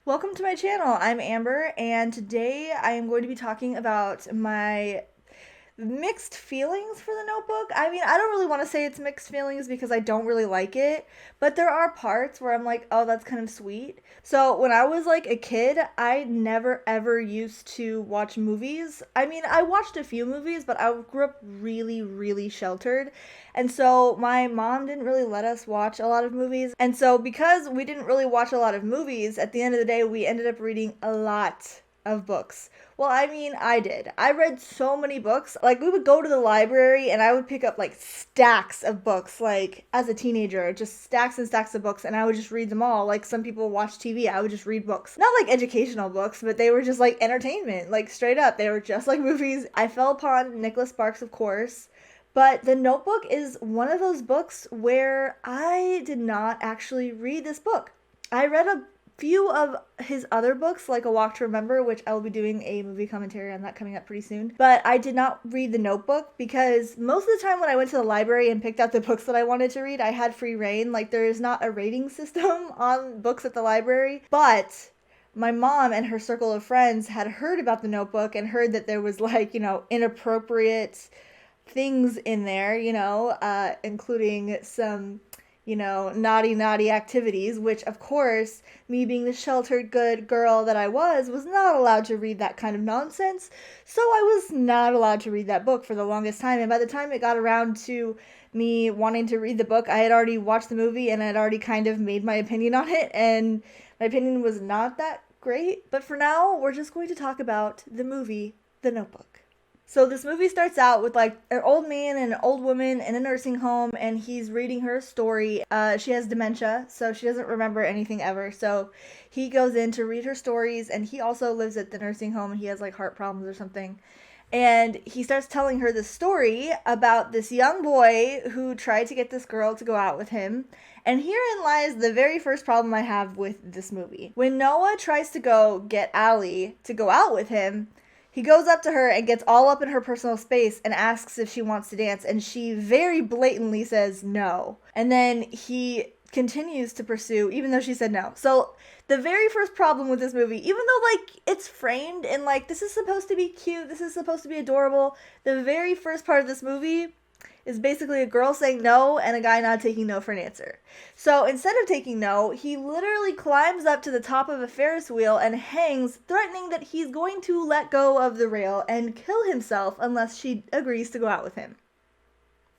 Welcome to my channel. I'm Amber, and today I am going to be talking about my mixed feelings for the Notebook. I mean, I don't really want to say it's mixed feelings because I don't really like it, but there are parts where I'm like, oh, that's kind of sweet. So when I was like a kid, I never ever used to watch movies. I mean, I watched a few movies, but I grew up really, really sheltered. And so my mom didn't really let us watch a lot of movies. And so because we didn't really watch a lot of movies, at the end of the day, we ended up reading a lot of books. Well, I mean, I did. I read so many books. Like, we would go to the library and I would pick up like stacks of books, like as a teenager, just stacks and stacks of books, and I would just read them all. Like, some people watch TV, I would just read books. Not like educational books, but they were just like entertainment, like straight up. They were just like movies. I fell upon Nicholas Sparks, of course. But The Notebook is one of those books where I did not actually read this book. I read a few of his other books, like A Walk to Remember, which I will be doing a movie commentary on that coming up pretty soon. But I did not read The Notebook because most of the time when I went to the library and picked out the books that I wanted to read, I had free reign. Like, there is not a rating system on books at the library. But my mom and her circle of friends had heard about The Notebook and heard that there was, like, inappropriate things in there, including some naughty activities, which of course, me being the sheltered good girl that I was not allowed to read that kind of nonsense. So I was not allowed to read that book for the longest time. And by the time it got around to me wanting to read the book, I had already watched the movie and I had already kind of made my opinion on it. And my opinion was not that great. But for now, we're just going to talk about the movie, The Notebook. So this movie starts out with like an old man and an old woman in a nursing home, and he's reading her a story. She has dementia, so she doesn't remember anything ever. So he goes in to read her stories, and he also lives at the nursing home, and he has like heart problems or something. And he starts telling her this story about this young boy who tried to get this girl to go out with him. And herein lies the very first problem I have with this movie. When Noah tries to go get Allie to go out with him, he goes up to her and gets all up in her personal space and asks if she wants to dance, and she very blatantly says no. And then he continues to pursue, even though she said no. So the very first problem with this movie, even though like it's framed and like this is supposed to be cute, this is supposed to be adorable, the very first part of this movie is basically a girl saying no and a guy not taking no for an answer. So instead of taking no, he literally climbs up to the top of a Ferris wheel and hangs, threatening that he's going to let go of the rail and kill himself unless she agrees to go out with him.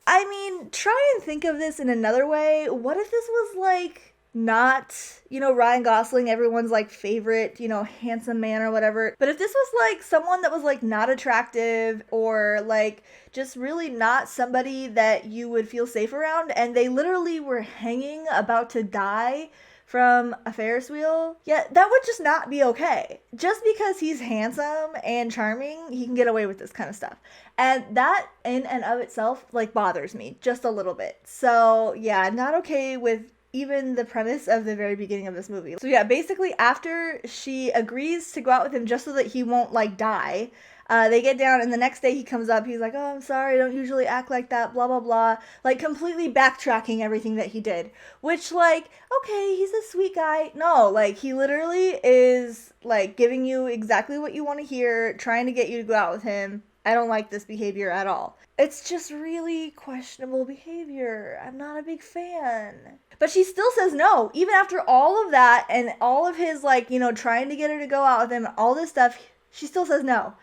I mean, try and think of this in another way. What if this was like not, Ryan Gosling, everyone's like favorite, handsome man or whatever. But if this was like someone that was like not attractive or like just really not somebody that you would feel safe around, and they literally were hanging about to die from a Ferris wheel, yeah, that would just not be okay. Just because he's handsome and charming, he can get away with this kind of stuff. And that in and of itself like bothers me just a little bit. So yeah, not okay with even the premise of the very beginning of this movie. So yeah, basically after she agrees to go out with him just so that he won't like die, they get down, and the next day he comes up, he's like, oh, I'm sorry, I don't usually act like that, blah, blah, blah. Like, completely backtracking everything that he did. Which, like, okay, he's a sweet guy. No, like, he literally is, like, giving you exactly what you want to hear, trying to get you to go out with him. I don't like this behavior at all. It's just really questionable behavior. I'm not a big fan. But she still says no. Even after all of that and all of his, like, trying to get her to go out with him, all this stuff, she still says no.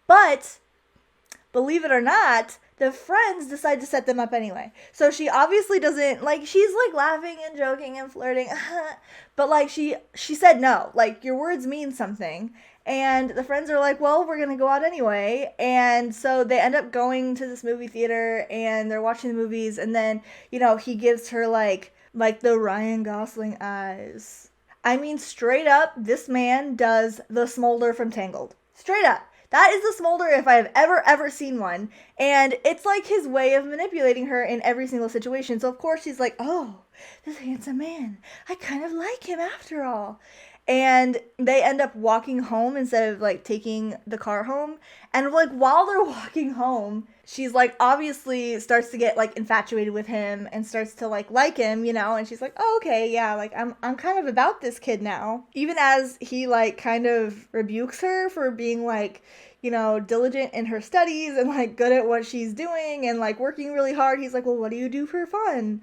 But, believe it or not, the friends decide to set them up anyway. So she obviously doesn't, like, she's, like, laughing and joking and flirting. But, like, she said no. Like, your words mean something. And the friends are like, well, we're going to go out anyway. And so they end up going to this movie theater, and they're watching the movies. And then, he gives her, like the Ryan Gosling eyes. I mean, straight up, this man does the Smolder from Tangled. Straight up. That is the Smolder if I have ever seen one. And it's like his way of manipulating her in every single situation. So of course she's like, oh, this handsome man. I kind of like him after all. And they end up walking home instead of like taking the car home. And like while they're walking home, she's like obviously starts to get like infatuated with him and starts to like him, you know, and she's like, "Oh, okay, yeah, like I'm kind of about this kid now." Even as he like kind of rebukes her for being like, you know, diligent in her studies and like good at what she's doing and like working really hard, he's like, "Well, what do you do for fun?"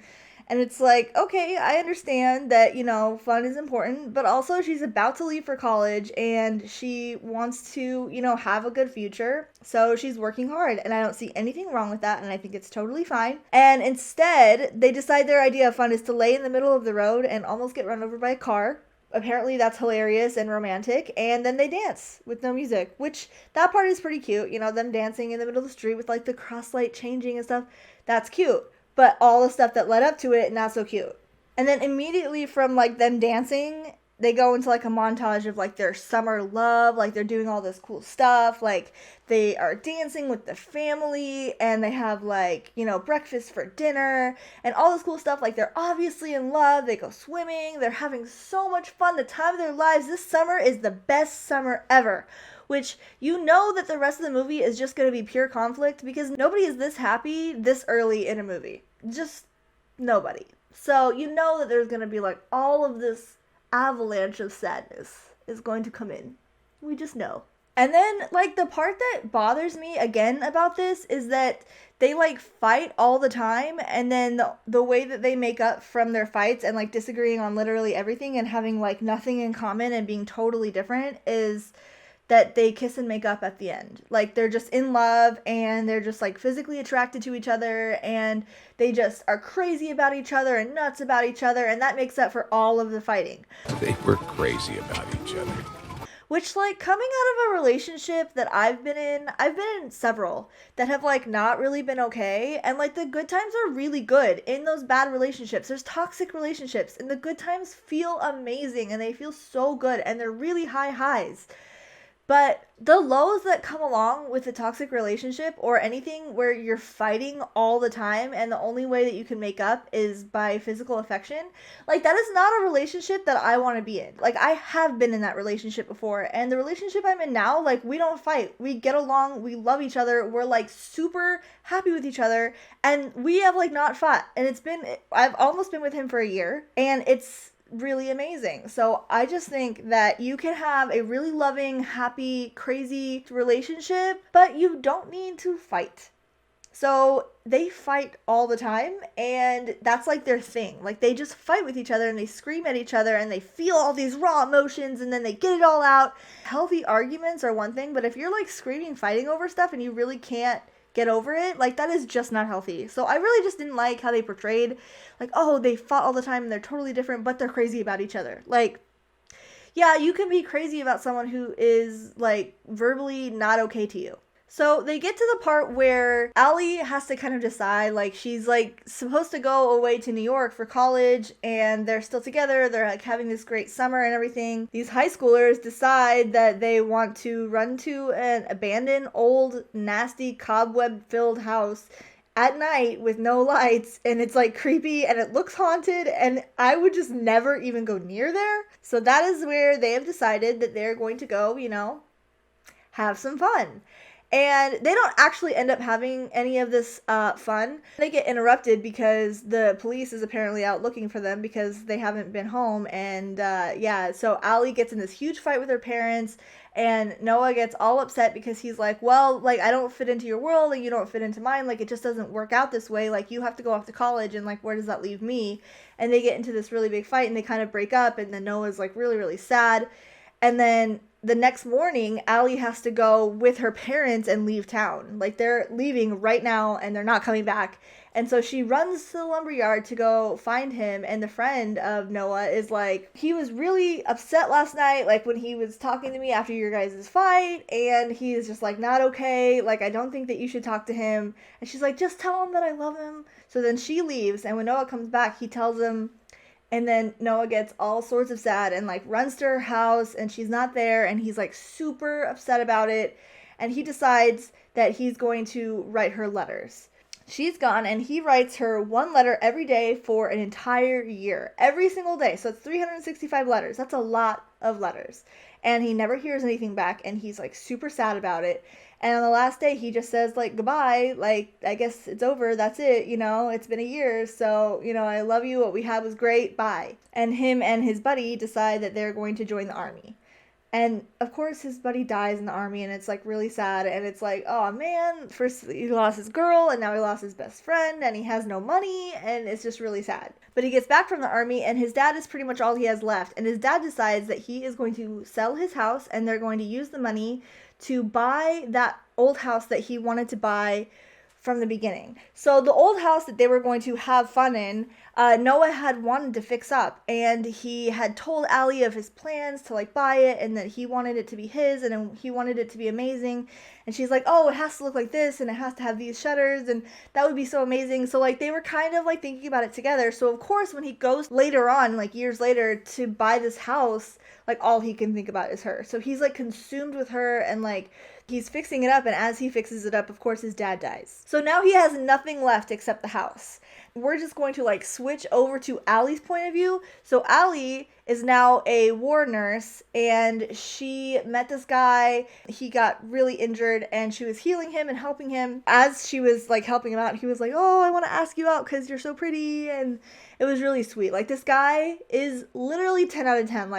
And it's like, okay, I understand that, you know, fun is important, but also she's about to leave for college and she wants to, you know, have a good future. So she's working hard, and I don't see anything wrong with that, and I think it's totally fine. And instead, they decide their idea of fun is to lay in the middle of the road and almost get run over by a car. Apparently that's hilarious and romantic, and then they dance with no music, which that part is pretty cute, you know, them dancing in the middle of the street with like the cross light changing and stuff. That's cute, but all the stuff that led up to it, not so cute. And then immediately from like them dancing, they go into like a montage of like their summer love, like they're doing all this cool stuff, like they are dancing with the family and they have like, you know, breakfast for dinner and all this cool stuff. Like they're obviously in love, they go swimming, they're having so much fun, the time of their lives. This summer is the best summer ever. Which you know that the rest of the movie is just going to be pure conflict because nobody is this happy this early in a movie. Just nobody. So you know that there's going to be like all of this avalanche of sadness is going to come in. We just know. And then like the part that bothers me again about this is that they like fight all the time, and then the way that they make up from their fights and like disagreeing on literally everything and having like nothing in common and being totally different is that they kiss and make up at the end. Like they're just in love and they're just like physically attracted to each other and they just are crazy about each other and nuts about each other, and that makes up for all of the fighting. They were crazy about each other. Which, like, coming out of a relationship that I've been in several that have, like, not really been okay. And, like, the good times are really good in those bad relationships. There's toxic relationships, and the good times feel amazing, and they feel so good, and they're really high highs. But the lows that come along with a toxic relationship or anything where you're fighting all the time and the only way that you can make up is by physical affection, like that is not a relationship that I want to be in. Like I have been in that relationship before, and the relationship I'm in now, like we don't fight. We get along, we love each other, we're like super happy with each other, and we have like not fought. And I've almost been with him for a year, and it's really amazing. So I just think that you can have a really loving, happy, crazy relationship, but you don't need to fight. So they fight all the time, and that's like their thing. Like they just fight with each other and they scream at each other and they feel all these raw emotions and then they get it all out. Healthy arguments are one thing, but if you're like screaming, fighting over stuff and you really can't get over it, like that is just not healthy. So I really just didn't like how they portrayed like, oh, they fought all the time and they're totally different, but they're crazy about each other. Like, yeah, you can be crazy about someone who is like verbally not okay to you. So they get to the part where Allie has to kind of decide, like she's like supposed to go away to New York for college and they're still together. They're like having this great summer and everything. These high schoolers decide that they want to run to an abandoned, old, nasty, cobweb-filled house at night with no lights, and it's like creepy and it looks haunted, and I would just never even go near there. So that is where they have decided that they're going to go, you know, have some fun. And they don't actually end up having any of this fun. They get interrupted because the police is apparently out looking for them because they haven't been home. And yeah, so Allie gets in this huge fight with her parents, and Noah gets all upset because he's like, well, like, I don't fit into your world and you don't fit into mine. Like, it just doesn't work out this way. Like, you have to go off to college, and like, where does that leave me? And they get into this really big fight and they kind of break up, and then Noah's like really, really sad. And then the next morning, Allie has to go with her parents and leave town. Like, they're leaving right now and they're not coming back. And so she runs to the lumberyard to go find him. And the friend of Noah is like, he was really upset last night, like when he was talking to me after your guys' fight. And he is just like, not okay. Like, I don't think that you should talk to him. And she's like, just tell him that I love him. So then she leaves. And when Noah comes back, he tells him. And then Noah gets all sorts of sad and like runs to her house, and she's not there, and he's like super upset about it. And he decides that he's going to write her letters. She's gone, and he writes her one letter every day for an entire year, every single day. So it's 365 letters. That's a lot of letters. And he never hears anything back, and he's like super sad about it. And on the last day, he just says, like, goodbye. Like, I guess it's over. That's it. It's been a year. So, I love you. What we had was great. Bye. And him and his buddy decide that they're going to join the army. And of course, his buddy dies in the army, and it's like really sad. And it's like, oh man, first he lost his girl, and now he lost his best friend, and he has no money, and it's just really sad. But he gets back from the army, and his dad is pretty much all he has left. And his dad decides that he is going to sell his house, and they're going to use the money to buy that old house that he wanted to buy from the beginning. So the old house that they were going to have fun in, Noah had wanted to fix up, and he had told Allie of his plans to like buy it, and that he wanted it to be his, and he wanted it to be amazing. And she's like, oh, it has to look like this, and it has to have these shutters, and that would be so amazing. So like they were kind of like thinking about it together. So of course when he goes later on, like years later, to buy this house, like all he can think about is her. So he's like consumed with her, and like he's fixing it up, and as he fixes it up, of course, his dad dies. So now he has nothing left except the house. We're just going to like switch over to Allie's point of view. So Allie is now a war nurse, and she met this guy. He got really injured, and she was healing him and helping him. As she was like helping him out, he was like, oh, I want to ask you out because you're so pretty. And it was really sweet. Like this guy is literally 10 out of 10.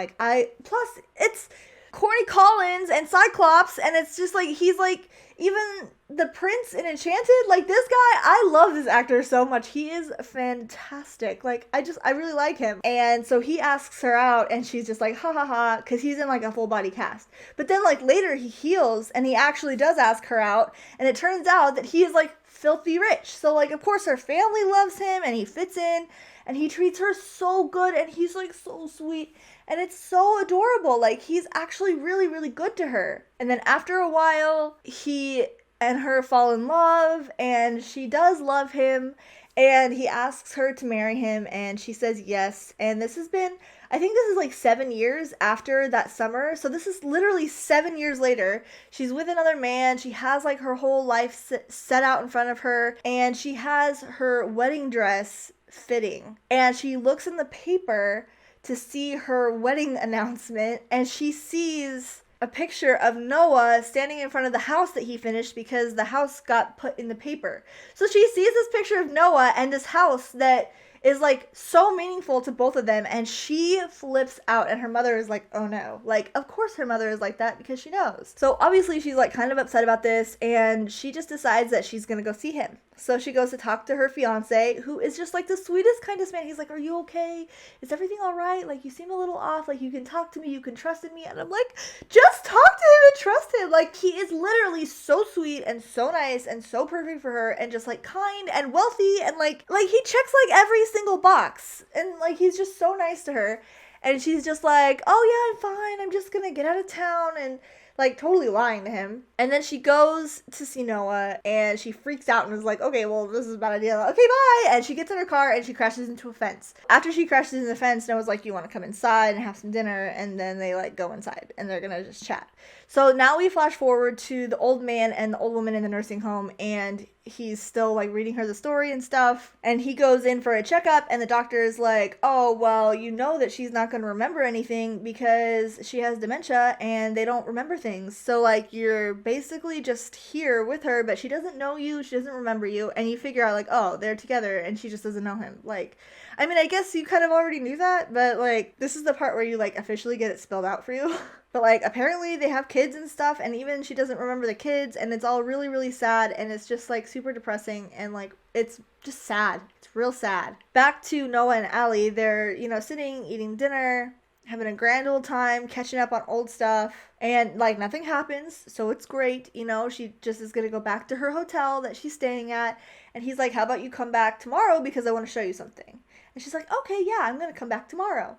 Plus it's Corny Collins and Cyclops, and it's just like he's like even the prince in Enchanted. Like this guy, I love this actor so much. He is fantastic. Like I really like him. And so he asks her out, and she's just like ha ha ha, because he's in like a full body cast. But then like later he heals, and he actually does ask her out, and it turns out that he is like filthy rich. So like of course her family loves him, and he fits in, and he treats her so good, and he's like so sweet. And it's so adorable. Like, he's actually really, really good to her. And then after a while, he and her fall in love, and she does love him, and he asks her to marry him, and she says yes. And this has been, I think this is like 7 years after that summer. So this is literally 7 years later. She's with another man. She has like her whole life set out in front of her, and she has her wedding dress fitting. And she looks in the paper to see her wedding announcement, and she sees a picture of Noah standing in front of the house that he finished because the house got put in the paper. So she sees this picture of Noah and this house that is like so meaningful to both of them, and she flips out, and her mother is like, oh no. Like, of course her mother is like that because she knows. So obviously she's like kind of upset about this, and she just decides that she's gonna go see him. So she goes to talk to her fiance, who is just like the sweetest, kindest man. He's like, are you okay? Is everything all right? Like, you seem a little off. Like, you can talk to me. You can trust in me. And I'm like, just talk to him and trust him. Like, he is literally so sweet and so nice and so perfect for her, and just like kind and wealthy, and like he checks like every single box, and like he's just so nice to her. And she's just like, oh yeah, I'm fine. I'm just gonna get out of town, and like totally lying to him. And then she goes to see Noah, and she freaks out and is like, okay, well, this is a bad idea. Okay, bye. And she gets in her car, and she crashes into a fence. After she crashes into the fence, Noah's like, you want to come inside and have some dinner? And then they like go inside, and they're gonna just chat. So now we flash forward to the old man and the old woman in the nursing home, and he's still like reading her the story and stuff, and he goes in for a checkup, and the doctor is like, oh, well, you know that she's not going to remember anything because she has dementia and they don't remember things. So like you're basically just here with her, but she doesn't know you, she doesn't remember you, and you figure out like, oh, they're together and she just doesn't know him. Like, I mean, I guess you kind of already knew that, but like this is the part where you like officially get it spelled out for you. But like apparently they have kids and stuff, and even she doesn't remember the kids, and it's all really, really sad, and it's just like super depressing, and like it's just sad. It's real sad. Back to Noah and Allie. They're, sitting, eating dinner, having a grand old time, catching up on old stuff, and like nothing happens, so it's great. She just is gonna go back to her hotel that she's staying at, and he's like, how about you come back tomorrow because I want to show you something? And she's like, okay, yeah, I'm gonna come back tomorrow.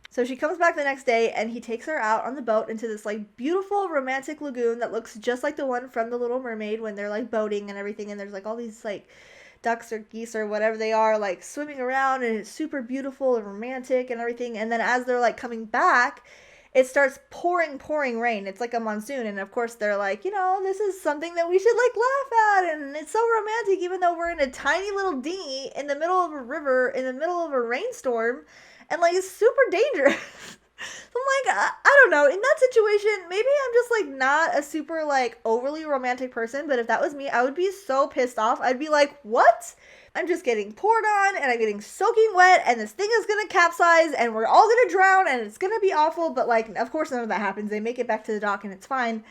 So she comes back the next day, and he takes her out on the boat into this like beautiful romantic lagoon that looks just like the one from The Little Mermaid when they're like boating and everything, and there's like all these like ducks or geese or whatever they are like swimming around, and it's super beautiful and romantic and everything. And then as they're like coming back, it starts pouring rain. It's like a monsoon. And of course, they're like, this is something that we should like laugh at. And it's so romantic, even though we're in a tiny little dinghy in the middle of a river, in the middle of a rainstorm. And like, it's super dangerous. So I'm like, I don't know. In that situation, maybe I'm just like not a super like overly romantic person. But if that was me, I would be so pissed off. I'd be like, what? I'm just getting poured on and I'm getting soaking wet and this thing is gonna capsize and we're all gonna drown and it's gonna be awful. But like, of course, none of that happens. They make it back to the dock and it's fine.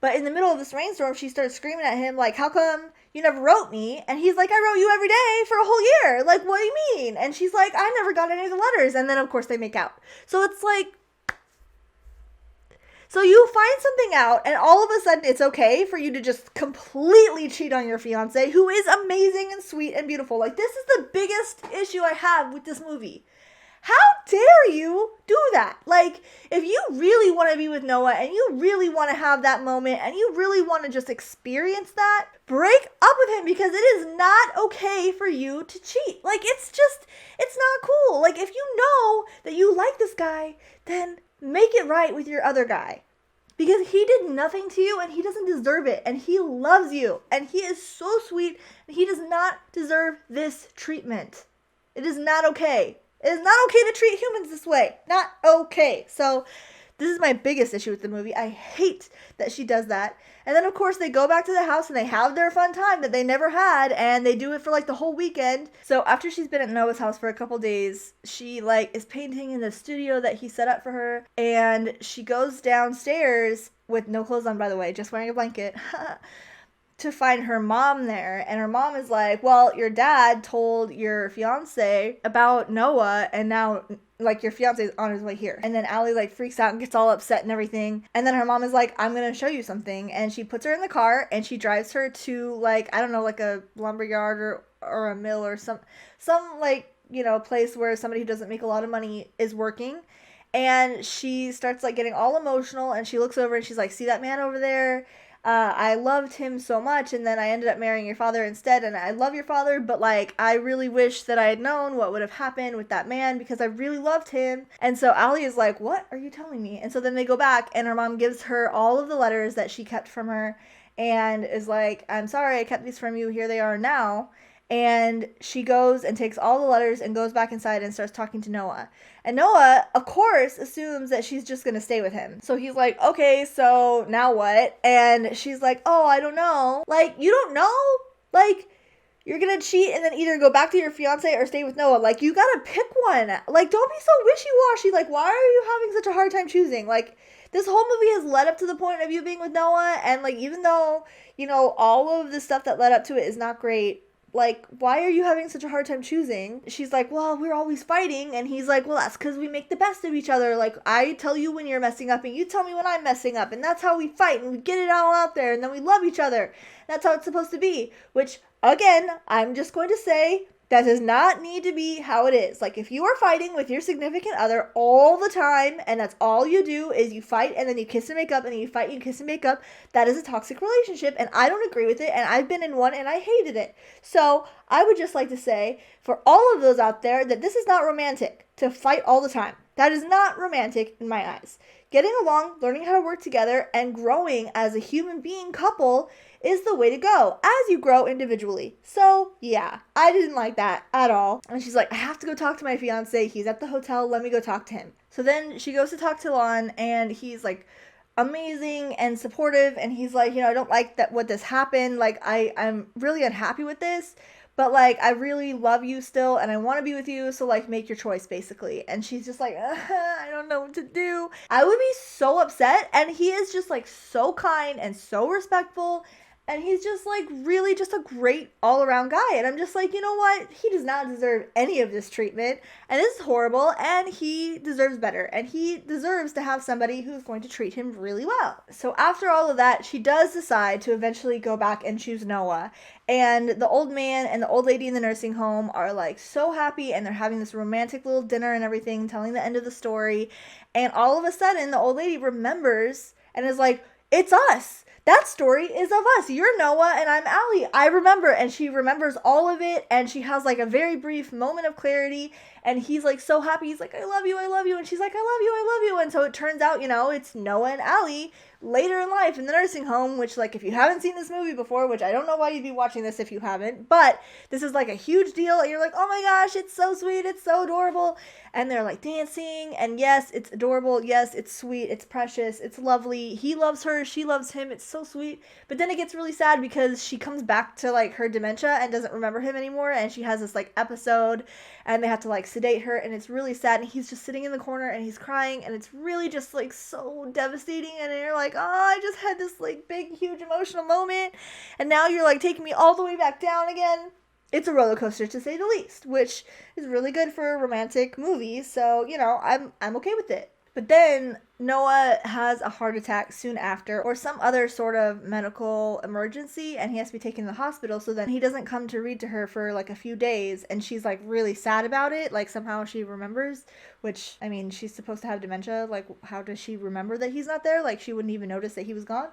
But in the middle of this rainstorm, she starts screaming at him, like, how come you never wrote me? And he's like, I wrote you every day for a whole year. Like, what do you mean? And she's like, I never got any of the letters. And then, of course, they make out. So it's like, so you find something out, and all of a sudden it's okay for you to just completely cheat on your fiance, who is amazing and sweet and beautiful. Like, this is the biggest issue I have with this movie. How dare you do that? Like, if you really want to be with Noah and you really want to have that moment and you really want to just experience that, break up with him, because it is not okay for you to cheat. Like, it's not cool. Like, if you know that you like this guy, then make it right with your other guy. Because he did nothing to you and he doesn't deserve it. And he loves you. And he is so sweet. And he does not deserve this treatment. It is not okay. It is not okay to treat humans this way. Not okay. So this is my biggest issue with the movie. I hate that she does that. And then, of course, they go back to the house and they have their fun time that they never had. And they do it for like the whole weekend. So after she's been at Noah's house for a couple days, she like is painting in the studio that he set up for her. And she goes downstairs with no clothes on, by the way, just wearing a blanket. To find her mom there, and her mom is like, well, your dad told your fiance about Noah and now like your fiance is on his way here. And then Allie like freaks out and gets all upset and everything, and then her mom is like, I'm gonna show you something, and she puts her in the car and she drives her to like, I don't know, like a lumberyard or a mill or some like, place where somebody who doesn't make a lot of money is working. And she starts like getting all emotional and she looks over and she's like, see that man over there? I loved him so much, and then I ended up marrying your father instead, and I love your father, but like, I really wish that I had known what would have happened with that man because I really loved him. And so Allie is like, what are you telling me? And so then they go back and her mom gives her all of the letters that she kept from her and is like, I'm sorry I kept these from you, here they are now. And she goes and takes all the letters and goes back inside and starts talking to Noah. And Noah, of course, assumes that she's just going to stay with him. So he's like, okay, so now what? And she's like, oh, I don't know. Like, you don't know? Like, you're going to cheat and then either go back to your fiance or stay with Noah. Like, you got to pick one. Like, don't be so wishy-washy. Like, why are you having such a hard time choosing? Like, this whole movie has led up to the point of you being with Noah. And, like, even though, all of the stuff that led up to it is not great, like, why are you having such a hard time choosing? She's like, well, we're always fighting. And he's like, well, that's because we make the best of each other. Like, I tell you when you're messing up and you tell me when I'm messing up. And that's how we fight and we get it all out there. And then we love each other. That's how it's supposed to be. Which, again, I'm just going to say, that does not need to be how it is. Like, if you are fighting with your significant other all the time, and that's all you do is you fight and then you kiss and make up, and then you fight and you kiss and make up, that is a toxic relationship, and I don't agree with it, and I've been in one, and I hated it. So, I would just like to say, for all of those out there, that this is not romantic, to fight all the time. That is not romantic in my eyes. Getting along, learning how to work together, and growing as a human being couple is the way to go as you grow individually. So yeah, I didn't like that at all. And she's like, I have to go talk to my fiance. He's at the hotel. Let me go talk to him. So then she goes to talk to Lon, and he's like amazing and supportive. And he's like, I don't like that what this happened. Like, I'm really unhappy with this. But, like, I really love you still, and I want to be with you, so, like, make your choice, basically. And she's just like, I don't know what to do. I would be so upset, and he is just, like, so kind and so respectful, and he's just, like, really just a great all-around guy. And I'm just like, you know what? He does not deserve any of this treatment, and this is horrible, and he deserves better. And he deserves to have somebody who's going to treat him really well. So after all of that, she does decide to eventually go back and choose Noah. And the old man and the old lady in the nursing home are, like, so happy, and they're having this romantic little dinner and everything, telling the end of the story. And all of a sudden, the old lady remembers and is like, it's us. That story is of us. You're Noah and I'm Allie. I remember. And she remembers all of it. And she has like a very brief moment of clarity. And he's like so happy. He's like, I love you, I love you. And she's like, I love you, I love you. And so it turns out, it's Noah and Allie later in life in the nursing home, which, like, if you haven't seen this movie before, which I don't know why you'd be watching this if you haven't, but this is like a huge deal. And you're like, oh my gosh, it's so sweet, it's so adorable. And they're like dancing. And yes, it's adorable. Yes, it's sweet, it's precious, it's lovely. He loves her, she loves him. It's so sweet. But then it gets really sad because she comes back to like her dementia and doesn't remember him anymore. And she has this like episode and they have to like sedate her. And it's really sad. And he's just sitting in the corner and he's crying. And it's really just like so devastating. And you're like, oh, I just had this like big, huge emotional moment. And now you're like taking me all the way back down again. It's a roller coaster to say the least, which is really good for a romantic movie. So, I'm okay with it. But then Noah has a heart attack soon after, or some other sort of medical emergency, and he has to be taken to the hospital. So then he doesn't come to read to her for like a few days, and she's like really sad about it. Like somehow she remembers, which, I mean, she's supposed to have dementia. Like, how does she remember that he's not there? Like, she wouldn't even notice that he was gone.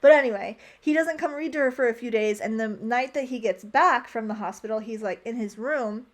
But anyway, he doesn't come read to her for a few days, and the night that he gets back from the hospital, he's like in his room.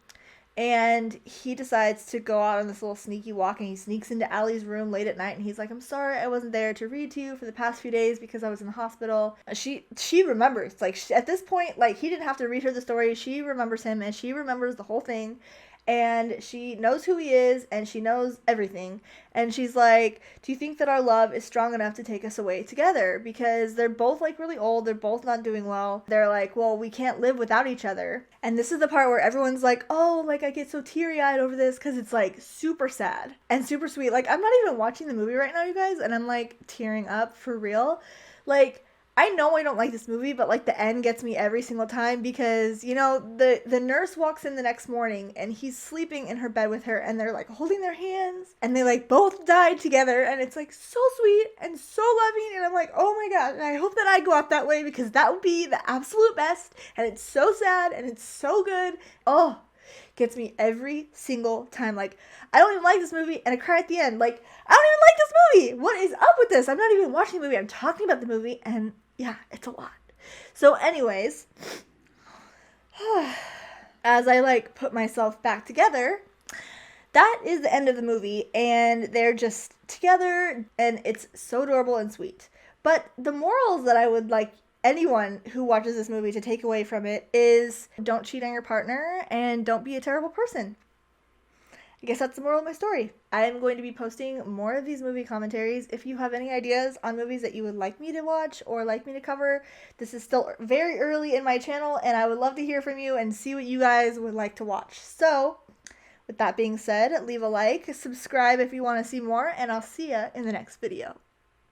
And he decides to go out on this little sneaky walk, and he sneaks into Allie's room late at night, and he's like, I'm sorry I wasn't there to read to you for the past few days because I was in the hospital. She remembers. Like, at this point, like, he didn't have to read her the story. She remembers him, and she remembers the whole thing. And she knows who he is, and she knows everything. And she's like, do you think that our love is strong enough to take us away together? Because they're both like really old, they're both not doing well. They're like, well, we can't live without each other. And this is the part where everyone's like, oh, like I get so teary-eyed over this because it's like super sad and super sweet. Like, I'm not even watching the movie right now, you guys, and I'm like tearing up for real. Like, I know I don't like this movie, but like the end gets me every single time because, the nurse walks in the next morning and he's sleeping in her bed with her and they're like holding their hands and they like both died together and it's like so sweet and so loving and I'm like, oh my god, and I hope that I go out that way because that would be the absolute best and it's so sad and it's so good. Oh, gets me every single time. Like, I don't even like this movie and I cry at the end. Like, I don't even like this movie. What is up with this? I'm not even watching the movie. I'm talking about the movie and yeah, it's a lot. So anyways, as I like put myself back together, that is the end of the movie and they're just together and it's so adorable and sweet. But the morals that I would like anyone who watches this movie to take away from it is don't cheat on your partner and don't be a terrible person. I guess that's the moral of my story. I am going to be posting more of these movie commentaries. If you have any ideas on movies that you would like me to watch or like me to cover, this is still very early in my channel and I would love to hear from you and see what you guys would like to watch. So, with that being said, leave a like, subscribe if you want to see more, and I'll see ya in the next video.